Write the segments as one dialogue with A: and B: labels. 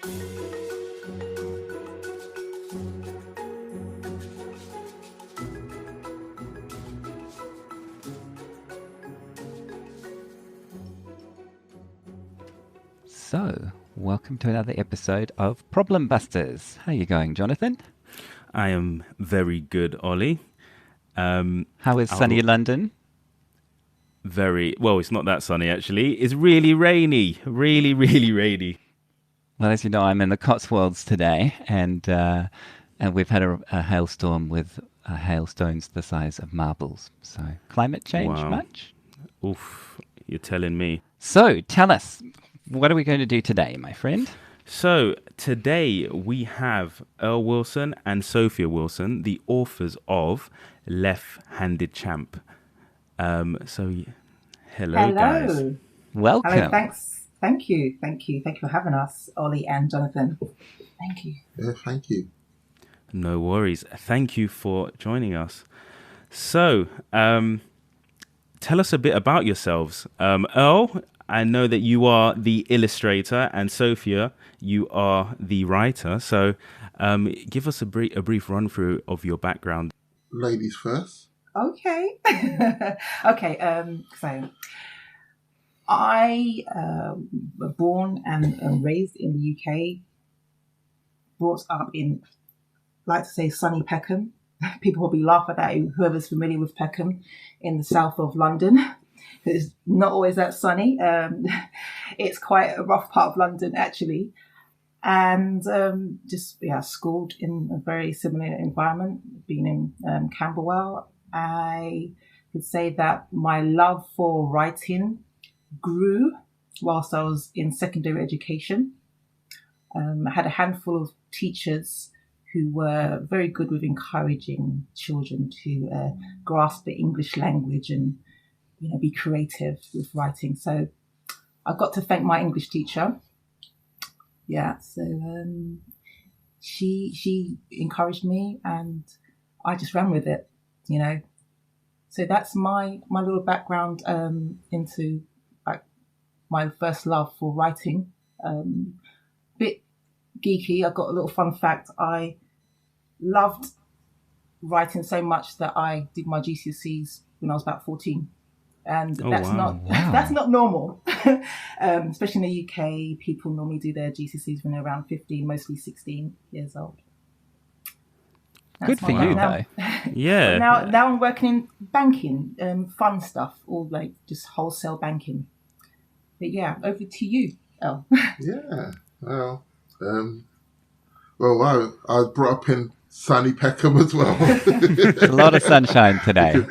A: So, welcome to another episode of Problem Busters. How are you going, Jonathan?
B: I am very good, Ollie.
A: How is sunny London?
B: Very well. It's not that sunny actually. It's really rainy. Really, really rainy.
A: Well, as you know, I'm in the Cotswolds today, and we've had a hailstorm with hailstones the size of marbles. So, climate change
B: Wow.
A: much?
B: Oof, you're telling me.
A: So, tell us, what are we going to do today, my friend?
B: So today we have Earl Wilson and Sophia Wilson, the authors of Left-Handed Champ. Hello guys.
A: Welcome.
C: Hello, thanks. Thank you for having us, Ollie and Jonathan. Thank you.
D: Yeah, thank you.
B: No worries. Thank you for joining us. So, tell us a bit about yourselves. Earl, I know that you are the illustrator, and Sophia, you are the writer. So give us a brief run through of your background.
D: Ladies first.
C: Okay. Okay. So I was born and raised in the UK, brought up in, like to say, sunny Peckham. People probably laugh at that, whoever's familiar with Peckham in the south of London. It's not always that sunny. It's quite a rough part of London, actually. And schooled in a very similar environment, being in Camberwell. I could say that my love for writing grew whilst I was in secondary education. I had a handful of teachers who were very good with encouraging children to grasp the English language and be creative with writing. So I've got to thank my English teacher. Yeah, so she encouraged me, and I just ran with it, So that's my little background into like my first love for writing. Bit geeky. I've got a little fun fact. I loved writing so much that I did my GCSEs when I was about 14. And that's not normal, especially in the UK. People normally do their GCSEs when they're around 15, mostly 16 years old.
A: Good for you, though.
B: Yeah.
C: Now I'm working in banking, fun stuff, all like just wholesale banking. But yeah, over to you, Elle.
D: Yeah. Well, I was brought up in sunny Peckham as well.
A: There's a lot of sunshine today.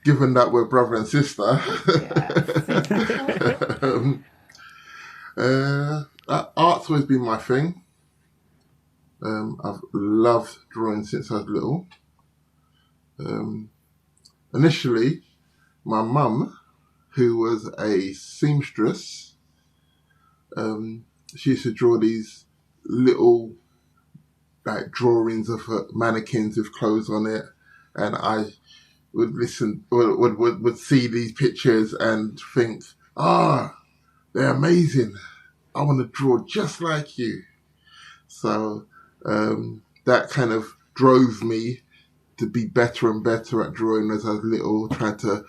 D: Given that we're brother and sister. Art's always been my thing. I've loved drawing since I was little. Initially, my mum, who was a seamstress, she used to draw these little like drawings of mannequins with clothes on it, and I would would see these pictures and think, they're amazing. I want to draw just like you. So that kind of drove me to be better and better at drawing as I was little, trying to,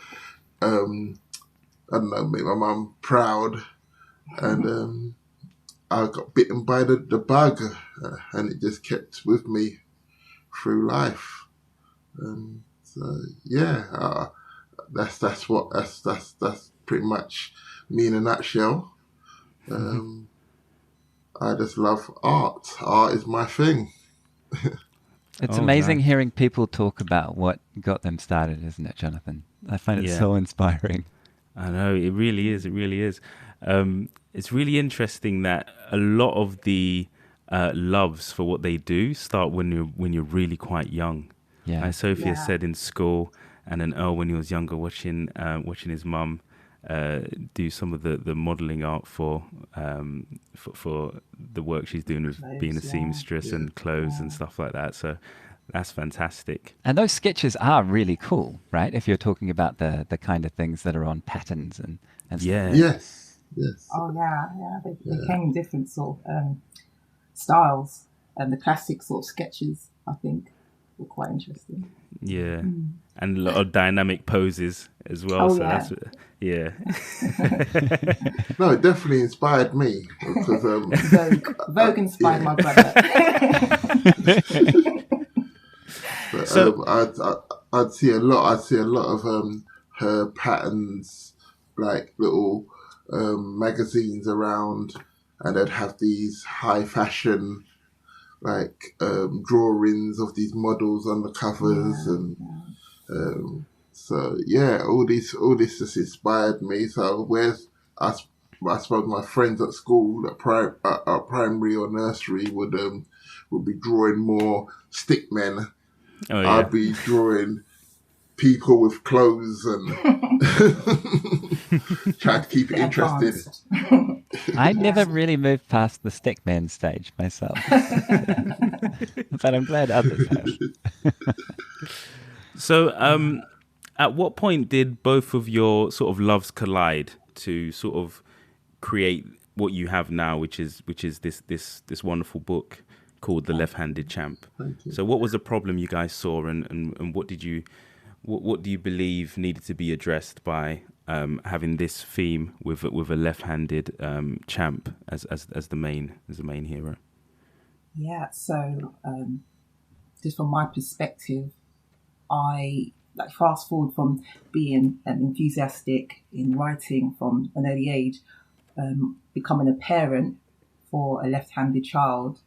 D: make my mum proud. And I got bitten by the bug, and it just kept with me through life. So yeah, that's pretty much me in a nutshell. I just love art. Art is my thing.
A: It's amazing hearing people talk about what got them started, isn't it, Jonathan? I find it so inspiring.
B: I know, it really is. It really is. It's really interesting that a lot of the loves for what they do start when you're really quite young.
A: Yeah.
B: As Sophia said in school, and then Earl when he was younger, watching his mum do some of the modelling art for the work she's doing with being a seamstress and clothes and stuff like that. So that's fantastic.
A: And those sketches are really cool, right? If you're talking about the kind of things that are on patterns and stuff.
D: Yes. Yes.
C: Oh yeah. They came in different sort of styles, and the classic sort of sketches, I think, were quite interesting.
B: Yeah. And a lot of dynamic poses as well.
C: Oh
B: So
C: yeah.
B: yeah.
D: No, it definitely inspired me because
C: Vogue inspired my brother.
D: but,
B: So
D: I'd see a lot. I'd see a lot of her patterns, like little magazines around, and they'd have these high fashion like drawings of these models on the covers, and so yeah, all this just inspired me. So I suppose my friends at school, at primary or nursery, would be drawing more stick men.
B: oh yeah.
D: I'd be drawing people with clothes and trying to keep it interesting.
C: Advanced.
A: I never really moved past the stickman stage myself, but I'm glad others have.
B: So at what point did both of your sort of loves collide to sort of create what you have now, which is this wonderful book called The Left-Handed Champ? So what was the problem you guys saw, and what do you believe needed to be addressed by having this theme with a left-handed champ as the main hero?
C: Yeah, so just from my perspective, I like fast forward from being enthusiastic in writing from an early age, becoming a parent for a left-handed child,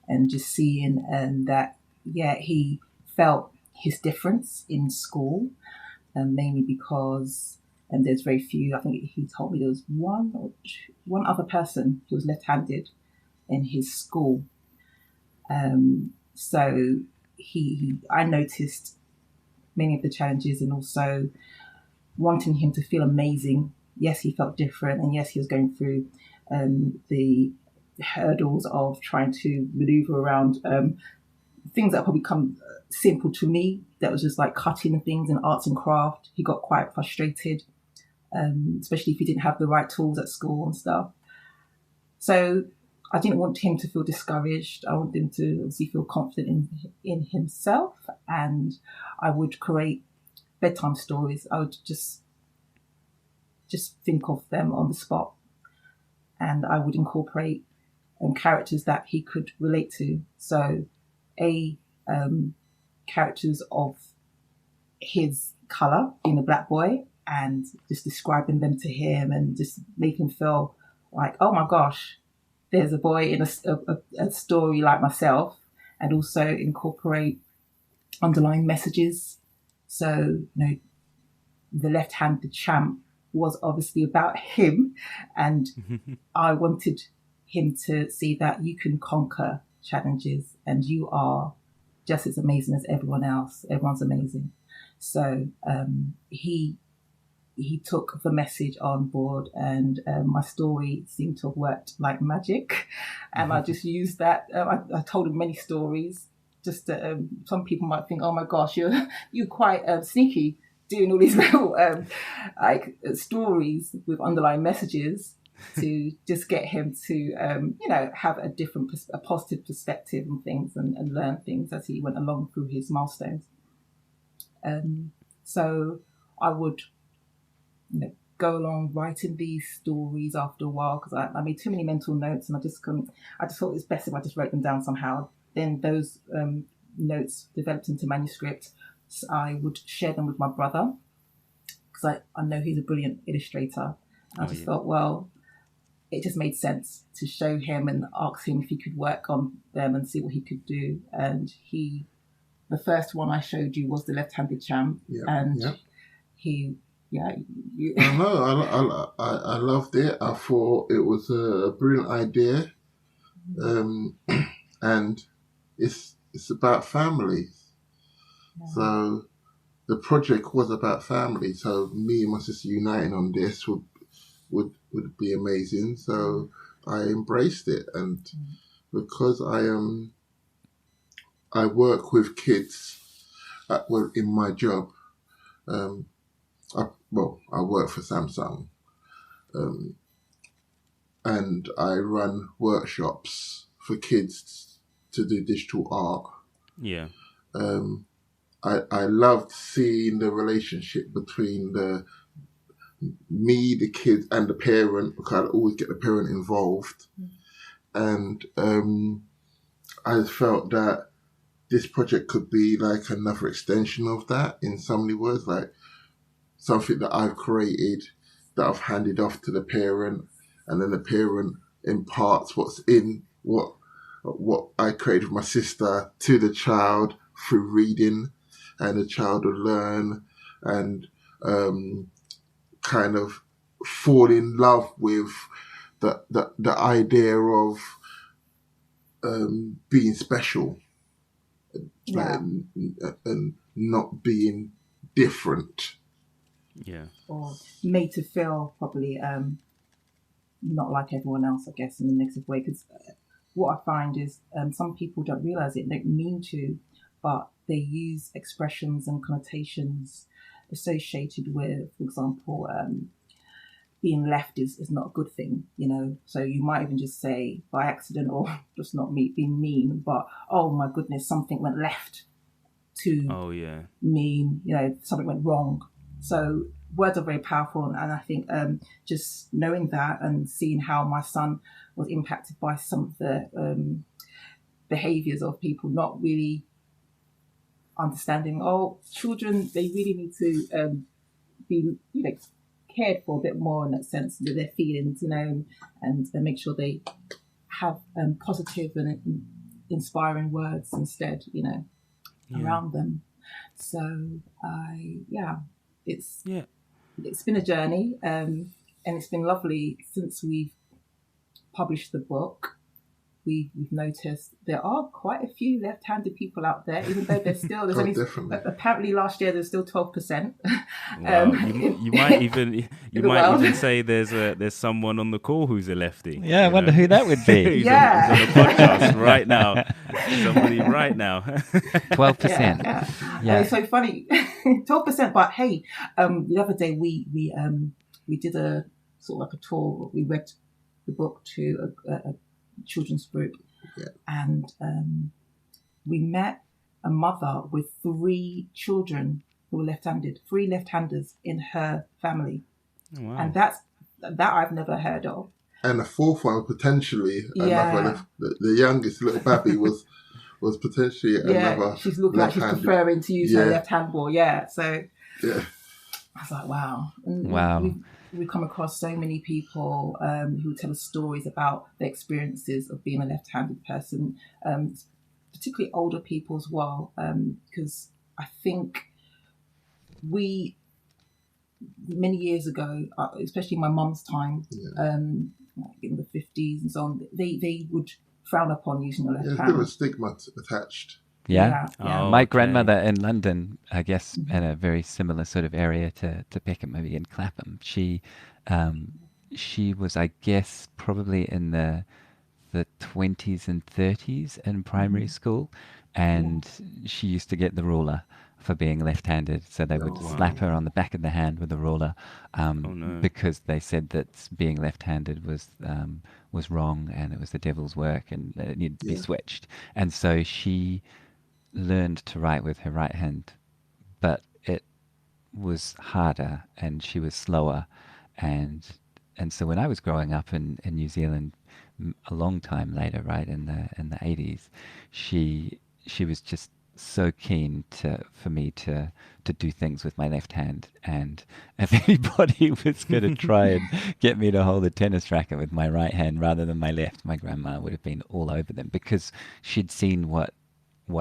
C: and just seeing that he felt his difference in school, mainly because there's very few. I think he told me there was one other person who was left-handed in his school. So I noticed many of the challenges, and also wanting him to feel amazing. Yes, he felt different, and yes, he was going through the hurdles of trying to maneuver around things that probably come simple to me. That was just like cutting things and arts and craft. He got quite frustrated, especially if he didn't have the right tools at school and stuff. So I didn't want him to feel discouraged. I wanted him to obviously feel confident in himself, and I would create bedtime stories. I would just think of them on the spot, and I would incorporate characters that he could relate to. So, characters of his colour, being a black boy, and just describing them to him, and just make him feel like, oh my gosh, there's a boy in a story like myself, and also incorporate underlying messages. So, the left-handed champ was obviously about him, and I wanted him to see that you can conquer challenges, and you are just as amazing as everyone else. Everyone's amazing. So he took the message on board, and my story seemed to have worked like magic. And I just used that. I told him many stories. Just some people might think, oh my gosh, you're quite sneaky, doing all these little stories with underlying messages to just get him to have a positive perspective on things, and learn things as he went along through his milestones. So I would go along writing these stories after a while, because I made too many mental notes, and I just thought it was best if I just wrote them down somehow. Then those notes developed into manuscript. So I would share them with my brother, because I know he's a brilliant illustrator. I just thought, well, it just made sense to show him and ask him if he could work on them and see what he could do. And the first one I showed you was the left-handed champ, he. Yeah,
D: I loved it. I thought it was a brilliant idea, and it's about families. Yeah. So the project was about family. So me and my sister uniting on this would be amazing. So I embraced it, and because I work with kids in my job. I work for Samsung, and I run workshops for kids to do digital art.
B: Yeah.
D: I loved seeing the relationship between me, the kid, and the parent, because I'd always get the parent involved. And I felt that this project could be like another extension of that in so many words, like something that I've created that I've handed off to the parent, and then the parent imparts what's in what I created with my sister to the child through reading, and the child will learn and kind of fall in love with the idea of being special,
C: Yeah.
D: and not being different.
B: Yeah.
C: Or made to feel probably not like everyone else, I guess, in a negative way. Because what I find is some people don't realise it, they don't mean to, but they use expressions and connotations associated with, for example, being left is not a good thing, you know. So you might even just say by accident, or just not me being mean, but oh my goodness, something went left to
B: Oh yeah.
C: mean, you know, something went wrong. So words are very powerful, and I think just knowing that and seeing how my son was impacted by some of the behaviours of people not really understanding. Oh, children, they really need to be, you know, cared for a bit more in that sense with their feelings, you know, and make sure they have positive and inspiring words instead, you know, around them. So it's been a journey, and it's been lovely since we've published the book. We've noticed there are quite a few left-handed people out there, even though there's only
D: Definitely.
C: apparently last year there's still 12%.
B: Wow. You might even say there's someone on the call who's a lefty.
A: Yeah, I wonder who that would be.
B: He's on the podcast right now. Somebody right now.
A: 12%.
C: Yeah.
A: Yeah.
C: And it's so funny, 12%. But hey, the other day we did a sort of like a tour. We read the book to a children's group, and we met a mother with 3 children who were left-handed, 3 left-handers in her family.
B: Oh, wow.
C: And that I've never heard of.
D: And the fourth one potentially another. The youngest little Babby was potentially another.
C: She's looking like she's preferring to use her left hand more. Yeah, so I was like, wow. And
A: wow.
C: We've come across so many people who tell us stories about their experiences of being a left-handed person, particularly older people as well, because I think many years ago, especially my mum's time, in the 50s and so on, they would frown upon using a left hand.
D: There was stigma attached.
A: Yeah.
B: Oh,
A: My grandmother in London, I guess, in a very similar sort of area to Peckham, maybe in Clapham. She was, I guess, probably in the 20s and 30s in primary school, and she used to get the ruler for being left-handed, so they would slap her on the back of the hand with a ruler, because they said that being left-handed was wrong and it was the devil's work and it needed to be switched. And so she learned to write with her right hand, but it was harder and she was slower, and so when I was growing up in New Zealand a long time later, right, in the 80s, she was just so keen for me to do things with my left hand, and if anybody was going to try and get me to hold a tennis racket with my right hand rather than my left, my grandma would have been all over them, because she'd seen what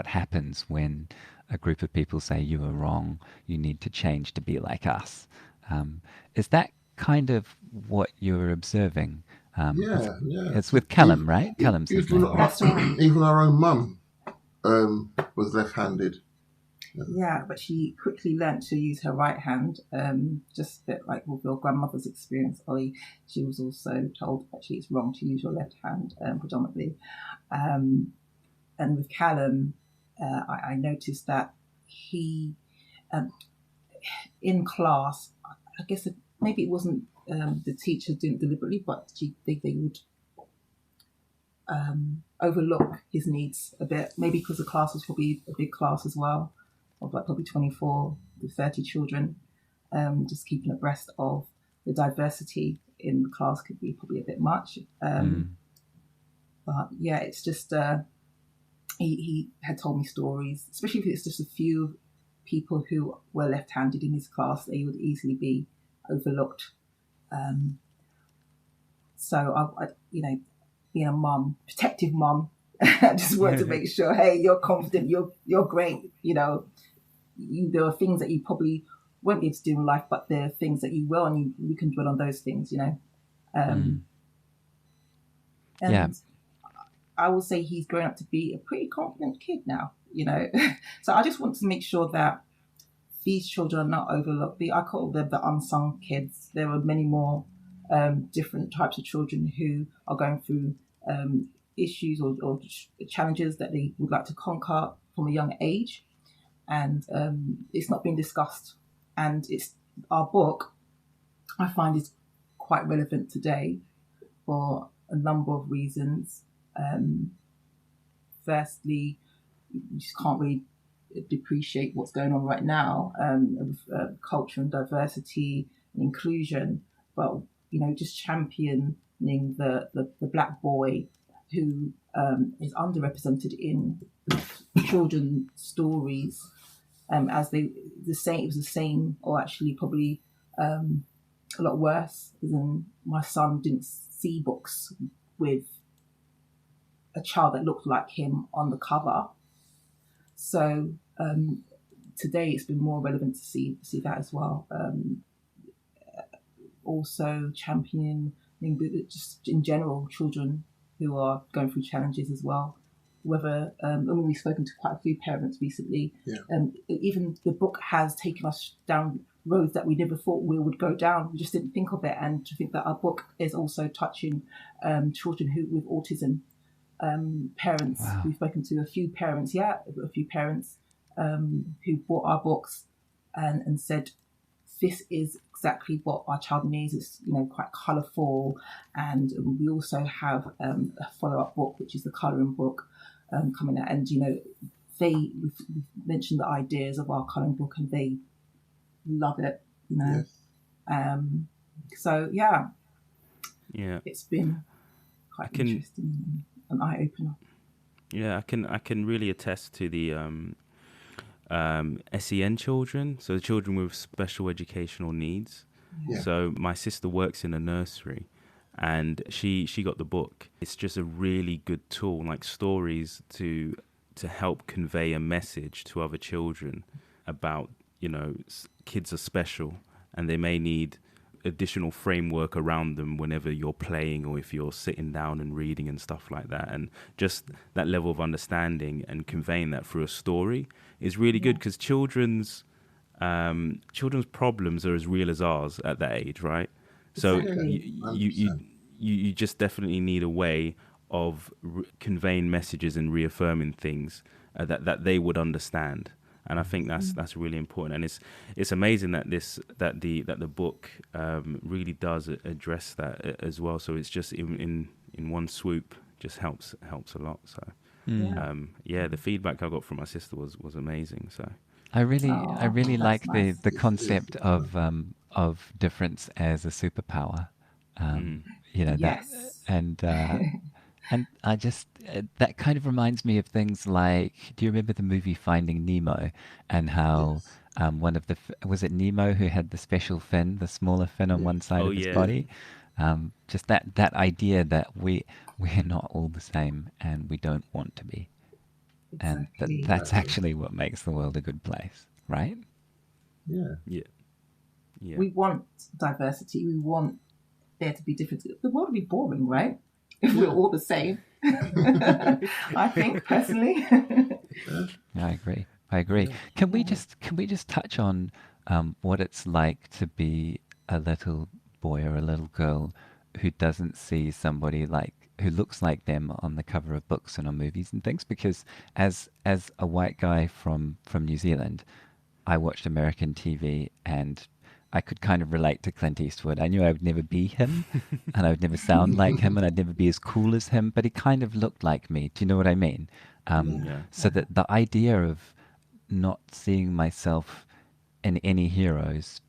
A: happens when a group of people say you are wrong, you need to change to be like us. Is that kind of what you're observing? It's with Callum, right? Callum's his name.
D: Even our own mum was left-handed.
C: Yeah, but she quickly learnt to use her right hand, just a bit like with your grandmother's experience, Ollie. She was also told actually it's wrong to use your left hand predominantly. And with Callum, I noticed that he, in class, I guess maybe it wasn't the teachers didn't deliberately, but they would overlook his needs a bit. Maybe because the class was probably a big class as well, of like probably 24 to 30 children. Just keeping abreast of the diversity in the class could be probably a bit much. But yeah, it's just he had told me stories, especially if it's just a few people who were left-handed in his class, they would easily be overlooked. So I being a mum, protective mum, I just wanted to make sure, hey, you're confident, you're great. There are things that you probably won't be able to do in life, but there are things that you will, and you can dwell on those things. And I will say he's grown up to be a pretty confident kid now. So I just want to make sure that these children are not overlooked. I call them the unsung kids. There are many more different types of children who are going through issues or challenges that they would like to conquer from a young age, and it's not being discussed. And it's our book, I find, is quite relevant today for a number of reasons. Firstly, you just can't really depreciate what's going on right now with culture and diversity and inclusion, but just championing the black boy who is underrepresented in children's stories, as it was the same, or actually probably a lot worse. As in, my son didn't see books with a child that looked like him on the cover. So today it's been more relevant to see that as well. Also championing just in general children who are going through challenges as well. Whether we've spoken to quite a few parents recently. Even the book has taken us down roads that we never thought we would go down. We just didn't think of it, and to think that our book is also touching children with autism. Parents. Wow. We've spoken to a few parents who bought our books and said, this is exactly what our child needs. It's quite colourful, and we also have a follow-up book, which is the colouring book, coming out. And we've mentioned the ideas of our colouring book, and they love it.
D: Yes.
C: So yeah, it's been quite interesting, an eye opener.
B: Yeah, I can really attest to the SCN children, so the children with special educational needs.
D: Yeah.
B: So my sister works in a nursery, and she got the book. It's just a really good tool, like stories to help convey a message to other children about kids are special, and they may need additional framework around them whenever you're playing or if you're sitting down and reading and stuff like that. And just that level of understanding and conveying that through a story is really good, because children's problems are as real as ours at that age, right? So you just definitely need a way of conveying messages and reaffirming things that they would understand. And I think that's really important, and it's amazing that the book really does address that as well. So it's just in one swoop, just helps a lot. So the feedback I got from my sister was amazing. So
A: I really like
C: nice.
A: the concept of difference as a superpower.
C: Yes.
A: And I just, that kind of reminds me of things like, do you remember the movie Finding Nemo, and how one of was it Nemo who had the special fin, the smaller fin on one side of his body? Just that idea that we're not all the same, and we don't want to be.
C: Exactly.
A: And that's actually what makes the world a good place, right?
B: Yeah.
C: We want diversity. We want there to be difference. The world would be boring, right? If we're all the same. I think personally.
A: I agree. Can we just touch on what it's like to be a little boy or a little girl who doesn't see somebody who looks like them on the cover of books and on movies and things? Because as a white guy from New Zealand, I watched American TV, and I could kind of relate to Clint Eastwood. I knew I would never be him, and I would never sound like him, and I'd never be as cool as him. But he kind of looked like me. Do you know what I mean?
B: Yeah.
A: So that the idea of not seeing myself in any heroes